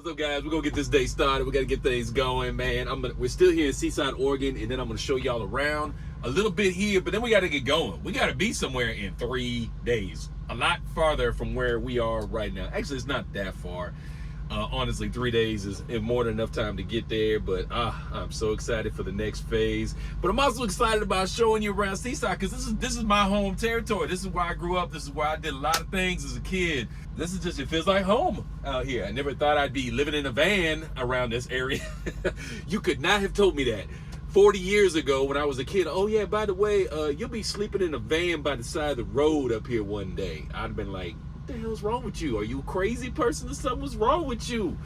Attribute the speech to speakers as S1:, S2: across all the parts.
S1: What's up, guys? We're gonna get this day started. We gotta get things going, man. We're still here in Seaside, Oregon, and then I'm gonna show y'all around a little bit here, but then we gotta get going. We gotta be somewhere in 3 days, a lot farther from where we are right now. Actually, it's not that far. Honestly, 3 days is more than enough time to get there, but I'm so excited for the next phase. But I'm also excited about showing you around Seaside, because this is my home territory. This is where I grew up. This is where I did a lot of things as a kid. This is just, it feels like home out here. I never thought I'd be living in a van around this area. You could not have told me that 40 years ago when I was a kid. Oh yeah, by the way, you'll be sleeping in a van by the side of the road up here one day. I'd have been like, what the hell's wrong with you? Are you a crazy person or something's wrong with you?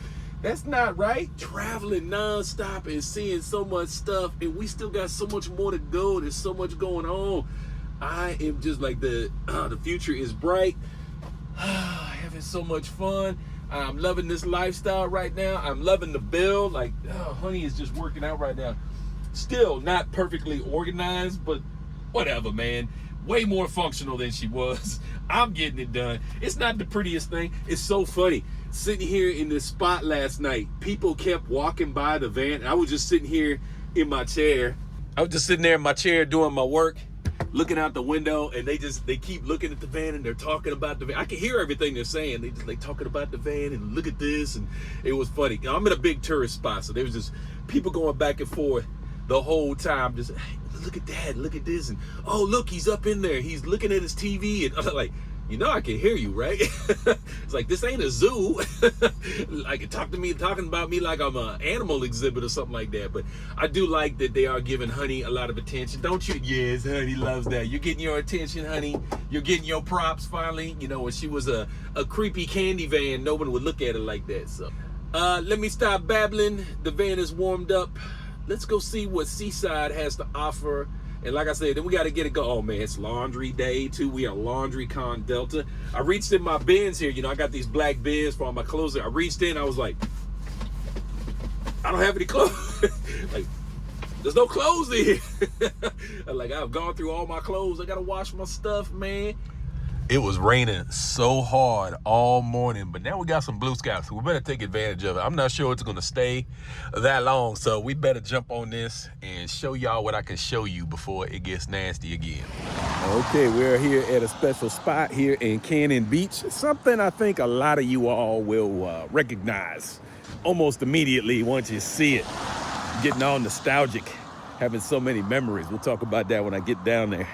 S1: That's not right. Traveling nonstop and seeing so much stuff, and we still got so much more to go. There's so much going on. I am just like, the future is bright. Having so much fun. I'm loving this lifestyle right now. I'm loving the build. Like, honey is just working out right now. Still not perfectly organized, but whatever, man. Way more functional than she was. I'm getting it done. It's not the prettiest thing. It's so funny. Sitting here in this spot last night, people kept walking by the van. I was just sitting here in my chair. I was just sitting there in my chair doing my work, looking out the window, and they keep looking at the van and they're talking about the van. I can hear everything they're saying. They just like talking about the van and look at this, and it was funny. I'm in a big tourist spot, so there was just people going back and forth the whole time, just, hey, look at that, look at this, and oh look, he's up in there, he's looking at his TV, and I'm like, you know, I can hear you, right? It's like, this ain't a zoo. Like, talking about me like I'm an animal exhibit or something like that. But I do like that they are giving Honey a lot of attention, don't you? Yes, Honey loves that. You're getting your attention, Honey. You're getting your props finally. You know, when she was a creepy candy van, no one would look at her like that. So let me stop babbling. The van is warmed up. Let's go see what Seaside has to offer. And like I said, then we got to get it go. Oh man, it's laundry day too. We are Laundry Con Delta. I reached in my bins here. You know, I got these black bins for all my clothes. I reached in, I was like, I don't have any clothes. Like, there's no clothes in here. Like, I've gone through all my clothes. I got to wash my stuff, man. It was raining so hard all morning, but now we got some blue skies, so we better take advantage of it. I'm not sure it's gonna stay that long, so we better jump on this and show y'all what I can show you before it gets nasty again. Okay, we're here at a special spot here in Cannon Beach. Something I think a lot of you all will recognize almost immediately once you see it. Getting all nostalgic, having so many memories. We'll talk about that when I get down there.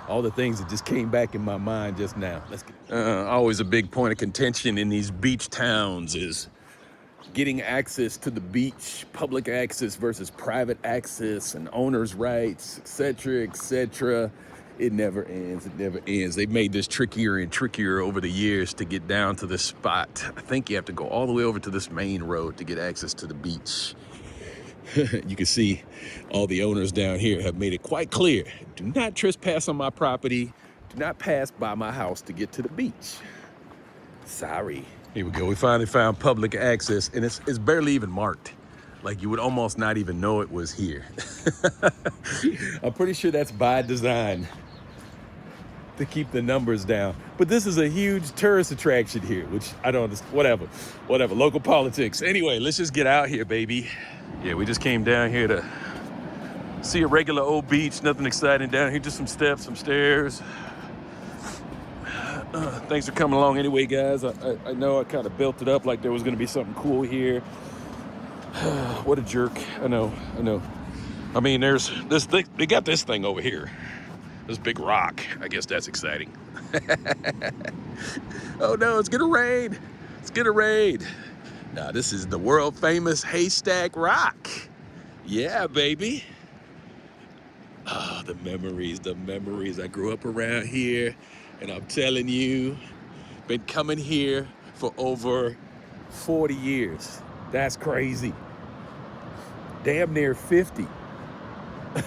S1: All the things that just came back in my mind just now. Always a big point of contention in these beach towns is getting access to the beach, public access versus private access, and owners' rights, etc., etc. It never ends, it never ends. They've made this trickier and trickier over the years to get down to this spot. I think you have to go all the way over to this main road to get access to the beach. You can see all the owners down here have made it quite clear. Do not trespass on my property. Do not pass by my house to get to the beach. Sorry. Here we go. We finally found public access, and it's barely even marked. Like, you would almost not even know it was here. I'm pretty sure that's by design to keep the numbers down. But this is a huge tourist attraction here, which I don't understand. Whatever, local politics. Anyway, let's just get out here, baby. Yeah, we just came down here to see a regular old beach. Nothing exciting down here, just some steps, some stairs. Thanks for coming along anyway, guys. I know I kind of built it up like there was gonna be something cool here. What a jerk. I know. I mean, there's this thing, they got this thing over here. This big rock. I guess that's exciting. Oh no, it's gonna rain. It's gonna rain. Now, this is the world famous Haystack Rock. Yeah, baby. Oh, the memories. I grew up around here, and I'm telling you, been coming here for over 40 years. That's crazy. Damn near 50.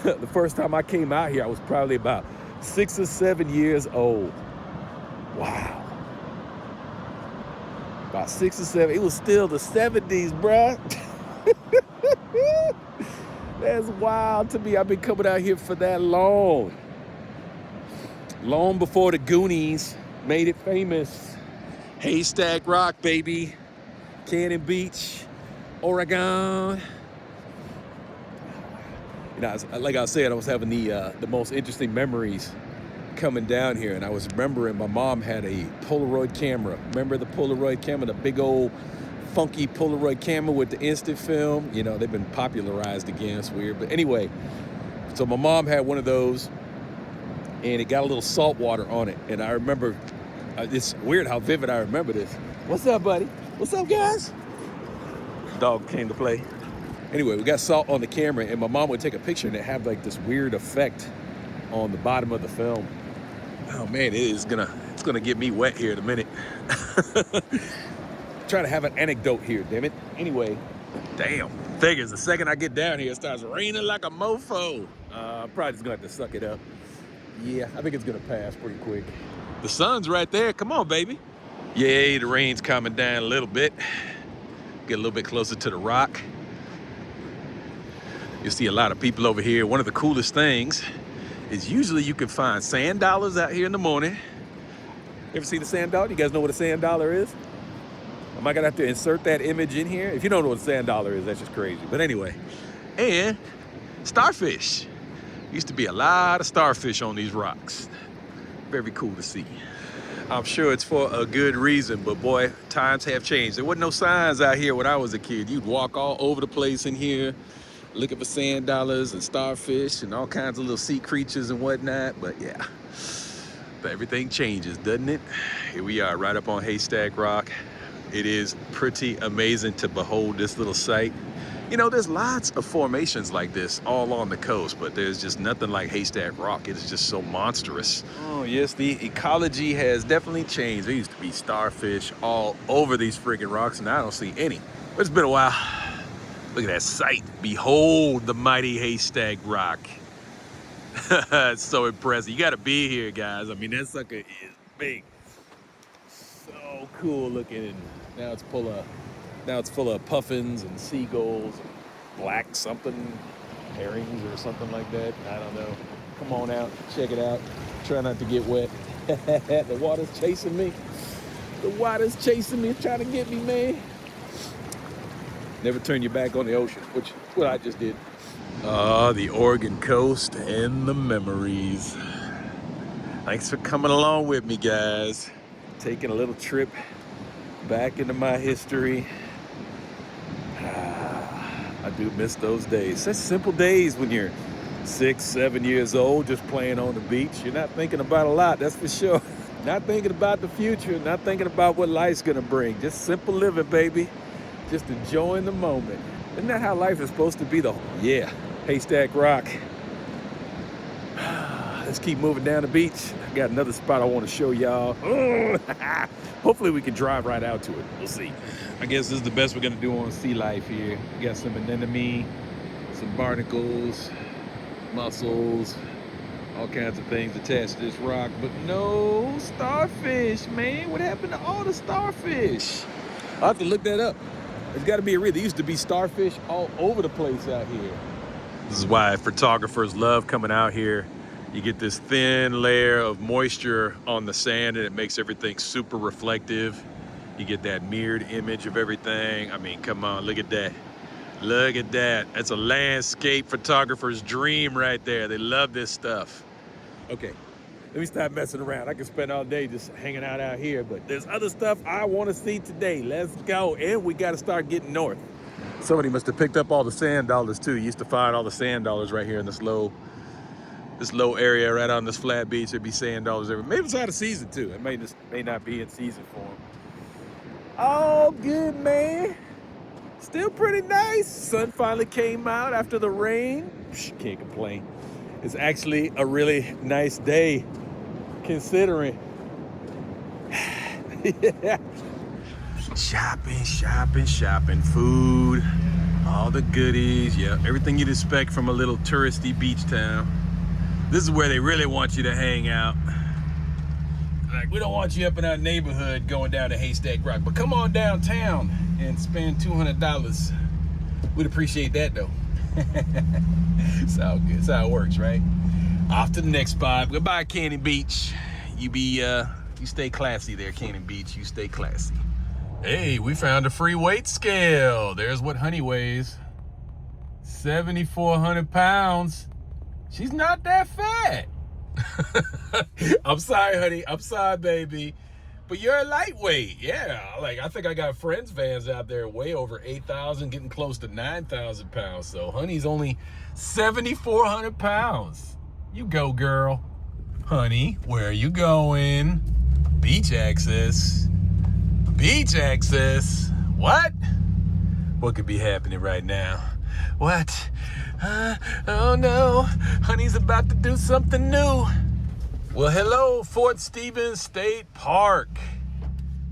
S1: The first time I came out here, I was probably about 6 or 7 years old. Wow. About 6 or 7. It was still the 70s, bruh. That's wild to me. I've been coming out here for that long. Long before the Goonies made it famous. Haystack Rock, baby. Cannon Beach. Oregon. You know, like I said, I was having the most interesting memories coming down here, and I was remembering my mom had a Polaroid camera. Remember the Polaroid camera, the big old funky Polaroid camera with the instant film? You know, they've been popularized again. It's weird, but anyway, so my mom had one of those, and it got a little salt water on it. And I remember, it's weird how vivid I remember this. What's up, buddy? What's up, guys? Dog came to play. Anyway, we got salt on the camera, and my mom would take a picture, and it had like this weird effect on the bottom of the film. Oh man, it's gonna get me wet here in a minute. Trying to have an anecdote here, damn it. Anyway, damn. Figures the second I get down here, it starts raining like a mofo. Probably just gonna have to suck it up. Yeah, I think it's gonna pass pretty quick. The sun's right there. Come on, baby. Yay, the rain's coming down a little bit. Get a little bit closer to the rock. You'll see a lot of people over here. One of the coolest things is usually you can find sand dollars out here in the morning. Ever seen a sand dollar? You guys know what a sand dollar is? Am I gonna have to insert that image in here? If you don't know what a sand dollar is, that's just crazy. But anyway, and starfish. Used to be a lot of starfish on these rocks. Very cool to see. I'm sure it's for a good reason, but boy, times have changed. There wasn't no signs out here when I was a kid. You'd walk all over the place in here, looking for sand dollars and starfish and all kinds of little sea creatures and whatnot. But yeah, but everything changes, doesn't it? Here we are right up on Haystack Rock. It is pretty amazing to behold this little site. You know, there's lots of formations like this all on the coast, but there's just nothing like Haystack Rock. It is just so monstrous. Oh yes, the ecology has definitely changed. There used to be starfish all over these freaking rocks, and I don't see any. But it's been a while. Look at that sight. Behold the mighty Haystack Rock. It's so impressive. You gotta be here, guys. I mean, that sucker is big. So cool looking. Now it's full of puffins and seagulls, black something, herrings or something like that. I don't know. Come on out, check it out. Try not to get wet. The water's chasing me. The water's chasing me, trying to get me, man. Never turn your back on the ocean, which is what I just did. The Oregon coast and the memories. Thanks for coming along with me, guys. Taking a little trip back into my history. I do miss those days. Such simple days when you're 6, 7 years old, just playing on the beach. You're not thinking about a lot, that's for sure. Not thinking about the future, not thinking about what life's gonna bring. Just simple living, baby. Just enjoying the moment. Isn't that how life is supposed to be though? Yeah, Haystack Rock. Let's keep moving down the beach. I got another spot I want to show y'all. Hopefully we can drive right out to it. We'll see. I guess this is the best we're gonna do on sea life here. We got some anemone, some barnacles, mussels, all kinds of things attached to this rock, but no starfish, man. What happened to all the starfish? I'll have to look that up. There's got to be a reason. There used to be starfish all over the place out here. This is why photographers love coming out here. You get this thin layer of moisture on the sand, and it makes everything super reflective. You get that mirrored image of everything. I mean, come on, look at that. Look at that. That's a landscape photographer's dream right there. They love this stuff. Okay, let me stop messing around. I can spend all day just hanging out here, but there's other stuff I want to see today. Let's go. And we got to start getting north. Somebody must have picked up all the sand dollars too. You used to find all the sand dollars right here in this low area right on this flat beach. There'd be sand dollars everywhere. Maybe it's out of season too. It may not be in season for them. Oh, good, man. Still pretty nice. Sun finally came out after the rain. Can't complain. It's actually a really nice day, considering. Yeah. Shopping, food, all the goodies. Yeah, everything you'd expect from a little touristy beach town. This is where they really want you to hang out. Like, we don't want you up in our neighborhood going down to Haystack Rock, but come on downtown and spend $200. We'd appreciate that though. It's all good. It's how it works, right? Off to the next spot. Goodbye, Cannon Beach. You stay classy there, Cannon Beach. You stay classy. Hey, we found a free weight scale. There's what Honey weighs. 7,400 pounds. She's not that fat. I'm sorry, honey. I'm sorry, baby. But you're a lightweight. Yeah. Like, I think I got friends vans out there way over 8,000, getting close to 9,000 pounds. So Honey's only 7,400 pounds. You go, girl. Honey, where are you going? Beach access. Beach access. What? What could be happening right now? What? Oh no, Honey's about to do something new. Well, hello, Fort Stevens State Park.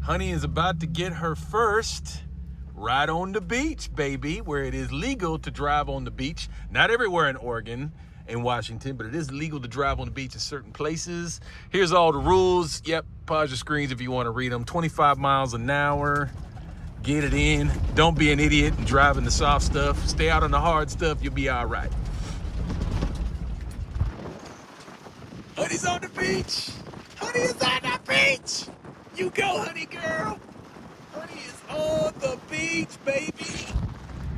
S1: Honey is about to get her first ride on the beach, baby, where it is legal to drive on the beach. Not everywhere in Oregon and Washington, but it is legal to drive on the beach in certain places. Here's all the rules. Yep, pause your screens if you want to read them. 25 miles an hour. Get it in. Don't be an idiot and driving the soft stuff. Stay out on the hard stuff. You'll be all right. Honey's on the beach. Honey is on the beach. You go, honey girl. Honey is on the beach, baby.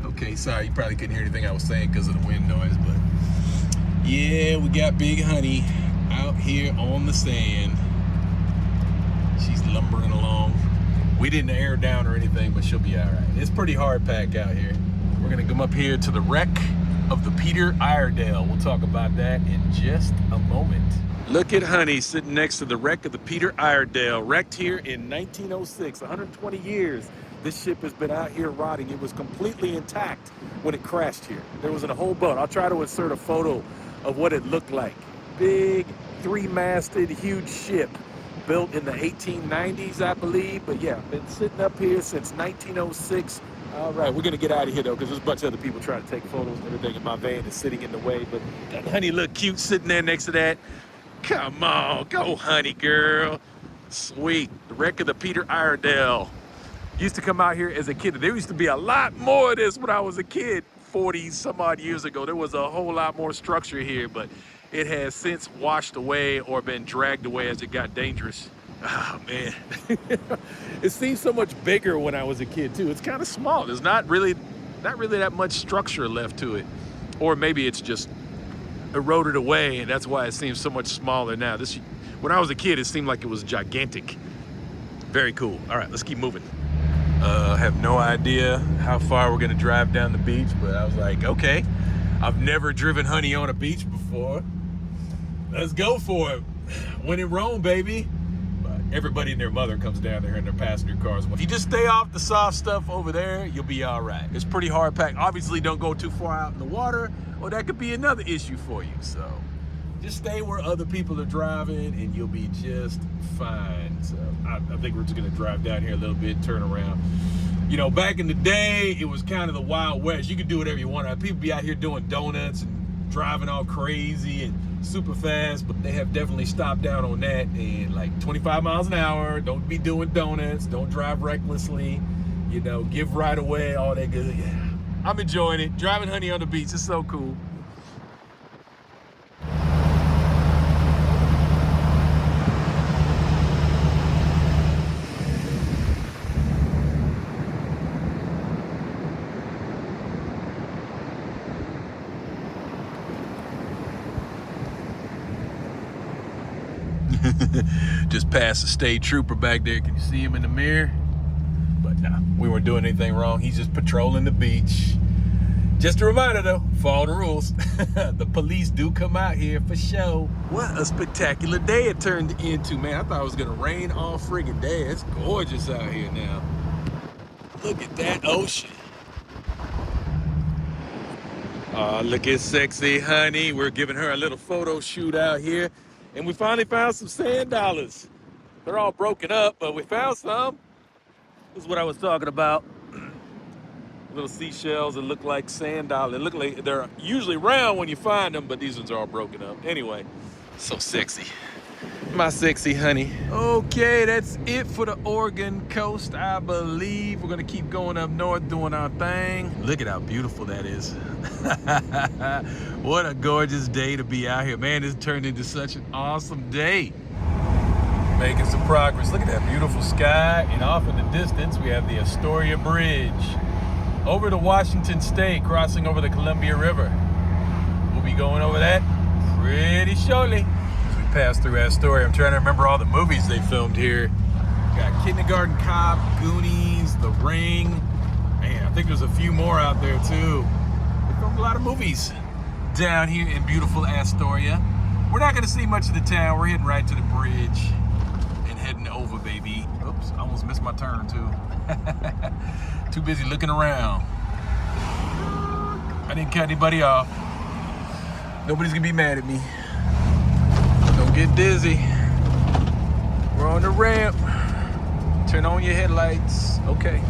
S1: Okay, sorry. You probably couldn't hear anything I was saying because of the wind noise, but yeah, we got big Honey out here on the sand. She's lumbering along. We didn't air down or anything, but she'll be all right. It's pretty hard pack out here. We're gonna come up here to the wreck of the Peter Iredale. We'll talk about that in just a moment. Look at Honey sitting next to the wreck of the Peter Iredale, wrecked here in 1906, 120 years. This ship has been out here rotting. It was completely intact when it crashed here. There wasn't a whole boat. I'll try to insert a photo of what it looked like. Big, three-masted, huge ship. Built in the 1890s, I believe. But yeah, been sitting up here since 1906. All right, we're gonna get out of here though, because there's a bunch of other people trying to take photos and everything, and my van is sitting in the way. But that Honey look cute sitting there next to that. Come on, go Honey girl. Sweet. The wreck of the Peter Iredale. Used to come out here as a kid. There used to be a lot more of this when I was a kid, 40 some odd years ago. There was a whole lot more structure here, but it has since washed away or been dragged away as it got dangerous. Oh man. It seems so much bigger when I was a kid too. It's kind of small. There's not really that much structure left to it. Or maybe it's just eroded away and that's why it seems so much smaller now. When I was a kid, it seemed like it was gigantic. Very cool. All right, let's keep moving. Have no idea how far we're gonna drive down the beach, but I was like, okay, I've never driven Honey on a beach before. Let's go for it. When in Rome, baby. But everybody and their mother comes down there in their passenger cars. If you just stay off the soft stuff over there, you'll be all right. It's pretty hard packed. Obviously, don't go too far out in the water, or that could be another issue for you. So just stay where other people are driving and you'll be just fine. So I think we're just gonna drive down here a little bit, turn around. You know, back in the day, it was kind of the Wild West. You could do whatever you want. People be out here doing donuts and driving all crazy and super fast, but they have definitely stopped down on that. And like 25 miles an hour, don't be doing donuts, don't drive recklessly, you know, give right away, all that good. Yeah, I'm enjoying it. Driving Honey on the beach is so cool. Just passed a state trooper back there. Can you see him in the mirror? But nah, we weren't doing anything wrong. He's just patrolling the beach. Just a reminder though, follow the rules. The police do come out here for show. What a spectacular day it turned into, man. I thought it was gonna rain all friggin' day. It's gorgeous out here now. Look at that ocean. Look at sexy Honey. We're giving her a little photo shoot out here. And we finally found some sand dollars. They're all broken up, but we found some. This is what I was talking about. Little seashells that look like sand dollars. They look like they're usually round when you find them, but these ones are all broken up. Anyway, so sexy. My sexy Honey. Okay, that's it for the Oregon coast, I believe. We're gonna keep going up north doing our thing. Look at how beautiful that is. What a gorgeous day to be out here. Man, this turned into such an awesome day. Making some progress. Look at that beautiful sky, and off in the distance we have the Astoria Bridge over to Washington State, crossing over the Columbia River. We'll be going over that pretty shortly. As we pass through Astoria, I'm trying to remember all the movies they filmed here. Got Kindergarten Cop, Goonies, The Ring. Man, I think there's a few more out there too. They filmed a lot of movies down here in beautiful Astoria. We're not gonna see much of the town. We're heading right to the bridge and heading over, baby. Oops, I almost missed my turn too. Too busy looking around. I didn't cut anybody off. Nobody's gonna be mad at me. Don't get dizzy. We're on the ramp. Turn on your headlights. Okay.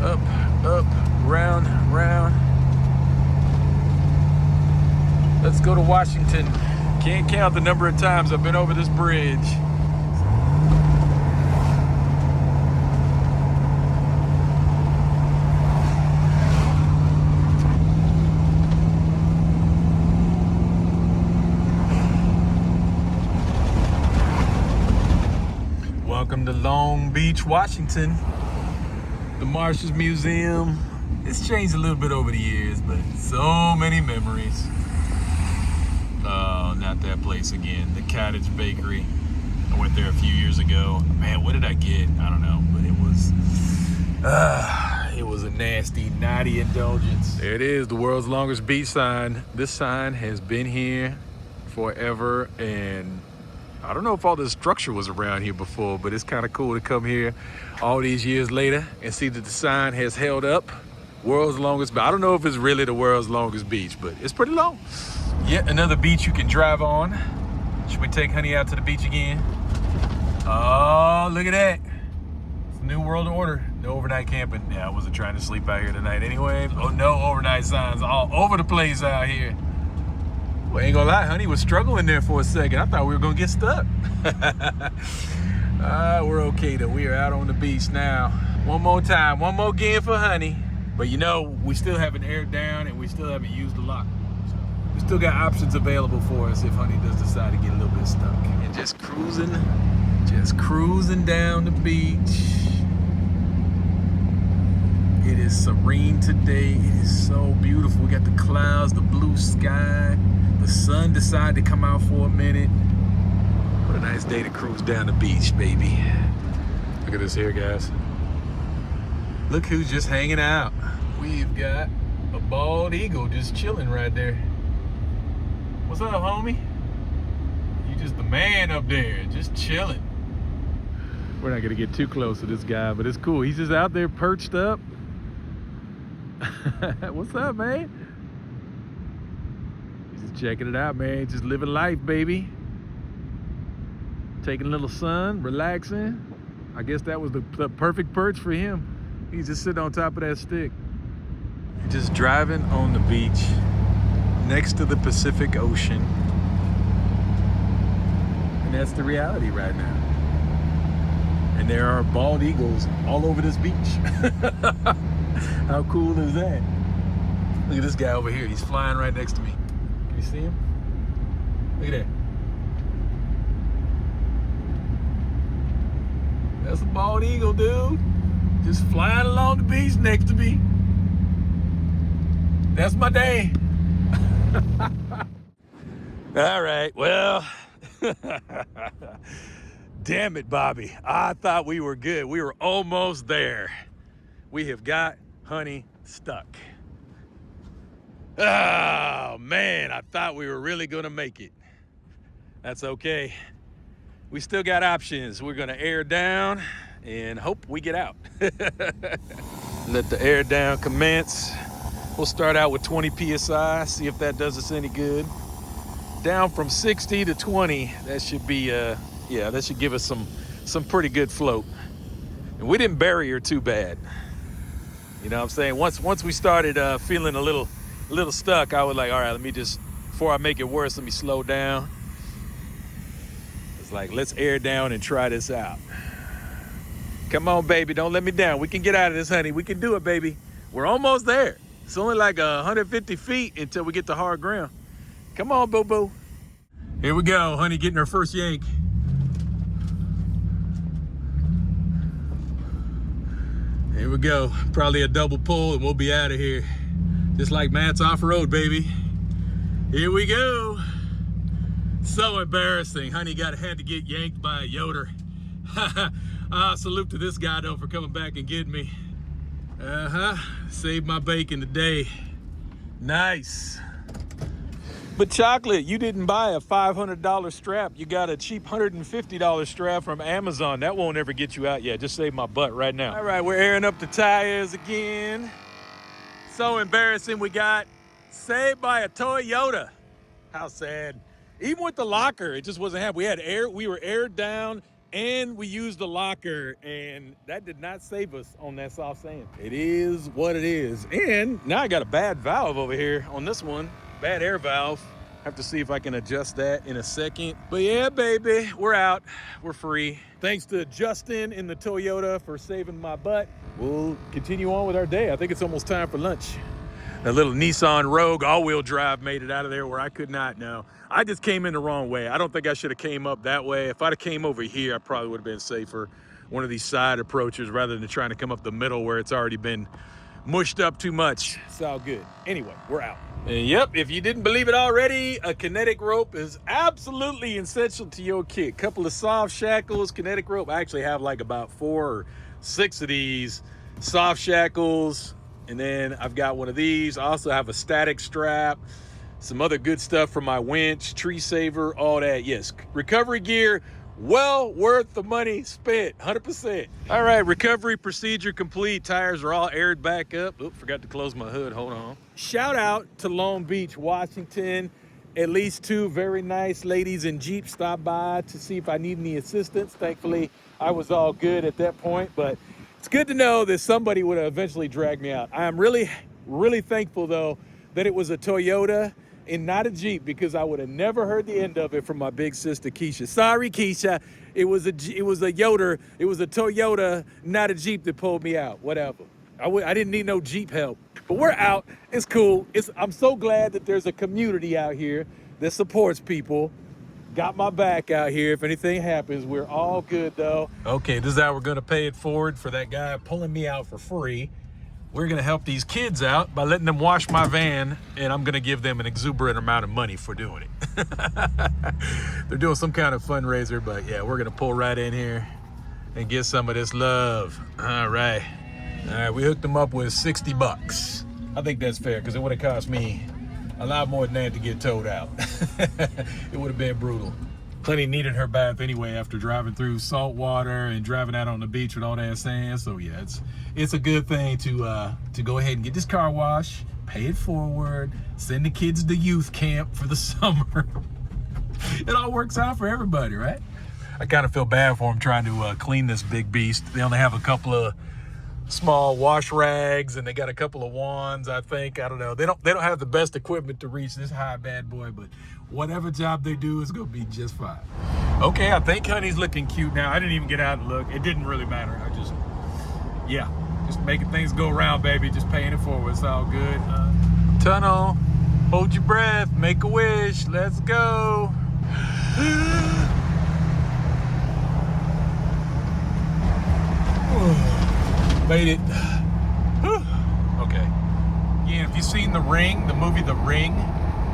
S1: Up, up, round, round. Let's go to Washington. Can't count the number of times I've been over this bridge. Welcome to Long Beach, Washington. The Marshals Museum. It's changed a little bit over the years, but so many memories. Oh, not that place again. The Cottage Bakery. I went there a few years ago. Man, what did I get? I don't know, but it was a nasty, naughty indulgence. There it is, the world's longest beach sign. This sign has been here forever, and I don't know if all this structure was around here before, but it's kind of cool to come here all these years later and see that the sign has held up. World's longest beach. I don't know if it's really the world's longest beach, but it's pretty long. Yet another beach you can drive on. Should we take Honey out to the beach again? Oh, look at that. It's the New World Order. No overnight camping. Yeah, I wasn't trying to sleep out here tonight anyway. Oh, no overnight signs all over the place out here. Well, ain't gonna lie, Honey was struggling there for a second. I thought we were gonna get stuck. We're okay though. We are out on the beach now. One more time, one more game for Honey. But you know, we still haven't aired down and we still haven't used the lock. So we still got options available for us if Honey does decide to get a little bit stuck. And just cruising down the beach. It is serene today. It is so beautiful. We got the clouds, the blue sky. The sun decided to come out for a minute. What a nice day to cruise down the beach, baby. Look at this here, guys. Look who's just hanging out. We've got a bald eagle just chilling right there. What's up, homie? You just the man up there, just chilling. We're not gonna get too close to this guy, but it's cool. He's just out there perched up. What's up, man? He's just checking it out, man. Just living life, baby. Taking a little sun, relaxing. I guess that was the perfect perch for him. He's just sitting on top of that stick. Just driving on the beach next to the Pacific Ocean. And that's the reality right now. And there are bald eagles all over this beach. How cool is that? Look at this guy over here. He's flying right next to me. Can you see him? Look at that. That's a bald eagle, dude. Just flying along the beach next to me. That's my day. All right, well, damn it, Bobby. I thought we were good. We were almost there. We have got Honey stuck. Oh, man, I thought we were really gonna make it. That's okay. We still got options. We're gonna air down and hope we get out. Let the air down commence. We'll start out with 20 PSI, see if that does us any good. Down from 60 to 20, that should be, yeah, that should give us some pretty good float. And we didn't bury her too bad. You know what I'm saying? Once we started feeling a little stuck, I was like, all right, let me just, before I make it worse, let me slow down. It's like, let's air down and try this out. Come on, baby, don't let me down. We can get out of this, Honey. We can do it, baby. We're almost there. It's only like 150 feet until we get to hard ground. Come on, boo-boo. Here we go, Honey getting her first yank. Here we go. Probably a double pull and we'll be out of here. Just like Matt's off-road, baby. Here we go. So embarrassing. Honey had to get yanked by a yoder. Salute to this guy though for coming back and getting me. Saved my bacon today. Nice. But Chocolate, you didn't buy a $500 strap. You got a cheap $150 strap from Amazon. That won't ever get you out yet. Just save my butt right now. All right, we're airing up the tires again. So embarrassing. We got saved by a Toyota. How sad. Even with the locker, it just wasn't happening. We had air, we were aired down, and we used the locker, and that did not save us on that soft sand. It is what it is. And now I got a bad valve over here on this one. Bad air valve. Have to see if I can adjust that in a second. But yeah, baby, we're out. We're free. Thanks to Justin in the Toyota for saving my butt. We'll continue on with our day. I think it's almost time for lunch. That little Nissan Rogue all-wheel drive made it out of there where I could not. No, I just came in the wrong way. I don't think I should have came up that way. If I'd have came over here, I probably would have been safer. One of these side approaches rather than trying to come up the middle where it's already been mushed up too much. It's all good. Anyway, we're out. And yep, if you didn't believe it already, a kinetic rope is absolutely essential to your kit. Couple of soft shackles, kinetic rope. I actually have like about 4 or 6 of these soft shackles. And then I've got one of these. I also have a static strap, some other good stuff for my winch, tree saver, all that. Yes, recovery gear, well worth the money spent, 100%. All right, recovery procedure complete. Tires are all aired back up. Oops, forgot to close my hood, hold on. Shout out to Long Beach, Washington. At least 2 very nice ladies in Jeep stopped by to see if I need any assistance. Thankfully, I was all good at that point, but it's good to know that somebody would eventually drag me out. I am really, really thankful though that it was a Toyota and not a Jeep, because I would have never heard the end of it from my big sister Keisha. Sorry, Keisha. It was a Yoder. It was a Toyota, not a Jeep that pulled me out. Whatever. I didn't need no Jeep help. But we're out. It's cool. I'm so glad that there's a community out here that supports people. Got my back out here. If anything happens, we're all good though. Okay, this is how we're gonna pay it forward for that guy pulling me out for free. We're gonna help these kids out by letting them wash my van, and I'm gonna give them an exuberant amount of money for doing it. They're doing some kind of fundraiser, but yeah, we're gonna pull right in here and get some of this love. All right, we hooked them up with 60 bucks. I think that's fair, because it would have cost me a lot more than that to get towed out. It would have been brutal. Plenty needed her bath anyway after driving through salt water and driving out on the beach with all that sand. So yeah, it's a good thing to go ahead and get this car wash, pay it forward, send the kids to youth camp for the summer. It all works out for everybody, right? I kind of feel bad for them trying to clean this big beast. They only have a couple of small wash rags and they got a couple of wands, I think. I don't know. They don't have the best equipment to reach this high bad boy, but whatever job they do is gonna be just fine. Okay, I think Honey's looking cute now. I didn't even get out and look. It didn't really matter. Just making things go around, baby. Just paying it forward. It's all good. Tunnel, hold your breath, make a wish. Let's go. Made it. Okay. Yeah, if you've seen The Ring, the movie The Ring,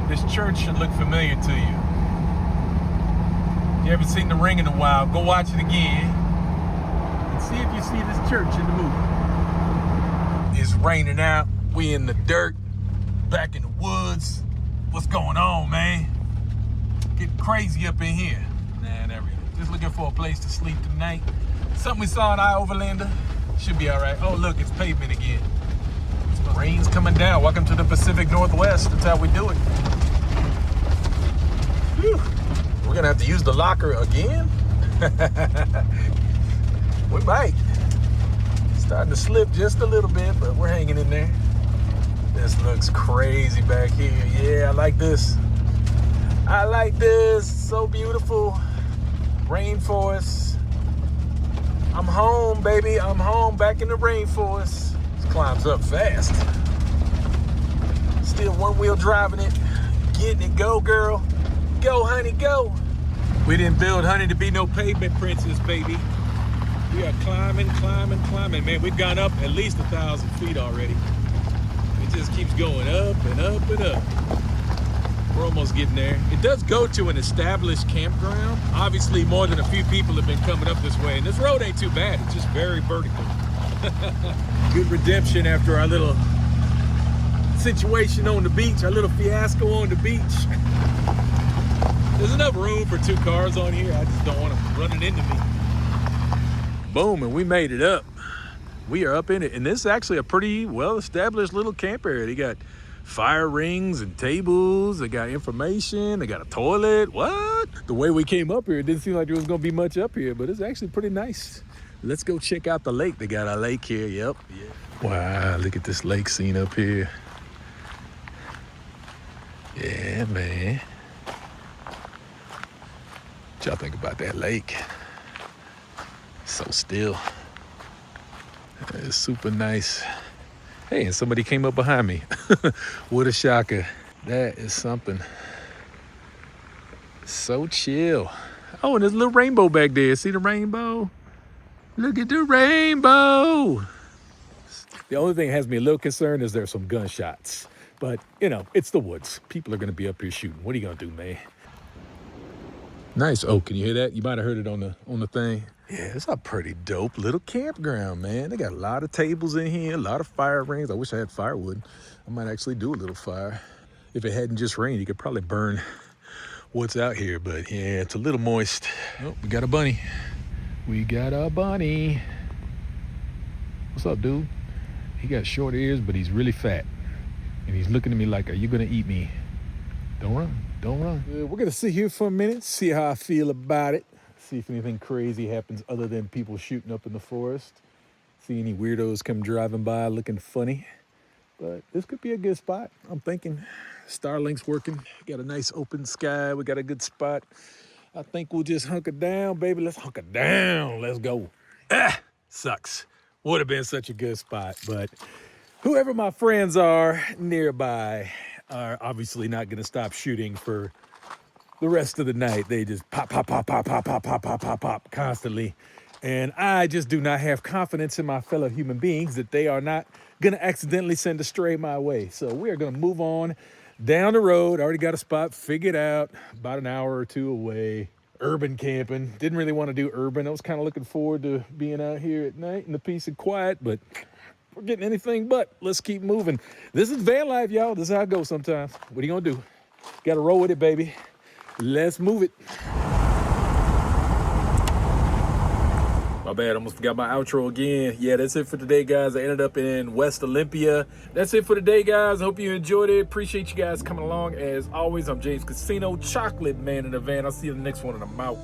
S1: this church should look familiar to you. If you haven't seen The Ring in a while, go watch it again and see if you see this church in the movie. It's raining out. We in the dirt, back in the woods. What's going on, man? Getting crazy up in here. Nah, not really. Just looking for a place to sleep tonight. Something we saw in our Overlander. Should be all right. Oh, look, it's pavement again. The rain's coming down. Welcome to the Pacific Northwest. That's how we do it. Whew. We're gonna have to use the locker again. We might. Starting to slip just a little bit, but we're hanging in there. This looks crazy back here. Yeah, I like this. I like this. So beautiful. Rainforest. I'm home, baby. I'm home, back in the rainforest. This climbs up fast. Still one wheel driving it. Getting it. Go, girl. Go, honey, go. We didn't build Honey to be no pavement princess, baby. We are climbing. Man, we've gone up at least 1,000 feet already. It just keeps going up and up and up. We're almost getting there. It does go to an established campground. Obviously, more than a few people have been coming up this way. And this road ain't too bad. It's just very vertical. Good redemption after our little situation on the beach, our little fiasco on the beach. There's enough room for 2 cars on here. I just don't want them running into me. Boom, and we made it up. We are up in it. And this is actually a pretty well-established little camp area. They got fire rings and tables. They got information. They got a toilet. What? The way we came up here, it didn't seem like there was going to be much up here, but it's actually pretty nice. Let's go check out the lake. They got a lake here. Yep. Yeah. Wow, look at this lake scene up here. Yeah, man. What y'all think about that lake? So still. It's super nice. Hey, and somebody came up behind me. What a shocker. That is something. So chill. Oh, and there's a little rainbow back there. See the rainbow? Look at the rainbow. The only thing that has me a little concerned is there's some gunshots. But, you know, it's the woods. People are going to be up here shooting. What are you going to do, man? Nice. Oh, can you hear that? You might have heard it on the thing. Yeah, it's a pretty dope little campground, man. They got a lot of tables in here, a lot of fire rings. I wish I had firewood. I might actually do a little fire. If it hadn't just rained, you could probably burn what's out here. But yeah, it's a little moist. Oh, we got a bunny. We got a bunny. What's up, dude? He got short ears, but he's really fat. And he's looking at me like, are you gonna eat me? Don't run, don't run. We're gonna sit here for a minute, see how I feel about it. See if anything crazy happens other than people shooting up in the forest. See any weirdos come driving by looking funny. But this could be a good spot. I'm thinking Starlink's working. Got a nice open sky. We got a good spot. I think we'll just hunker down, baby. Let's hunker down. Let's go. Sucks. Would have been such a good spot, but whoever my friends are nearby are obviously not going to stop shooting for the rest of the night. They just pop, pop, pop, pop, pop, pop, pop, pop, pop, pop constantly. And I just do not have confidence in my fellow human beings that they are not going to accidentally send a stray my way. So we are going to move on down the road. Already got a spot figured out, about an hour or two away. Urban camping. Didn't really want to do urban. I was kind of looking forward to being out here at night in the peace and quiet, but we're getting anything but. Let's keep moving. This is van life, y'all. This is how it goes sometimes. What are you going to do? Got to roll with it, baby. Let's move it. My bad, almost forgot my outro again. Yeah, that's it for today, guys. I ended up in West Olympia. That's it for today, guys. I hope you enjoyed it. Appreciate you guys coming along. As always, I'm James Casino, Chocolate Man in the Van. I'll see you in the next one, and I'm out.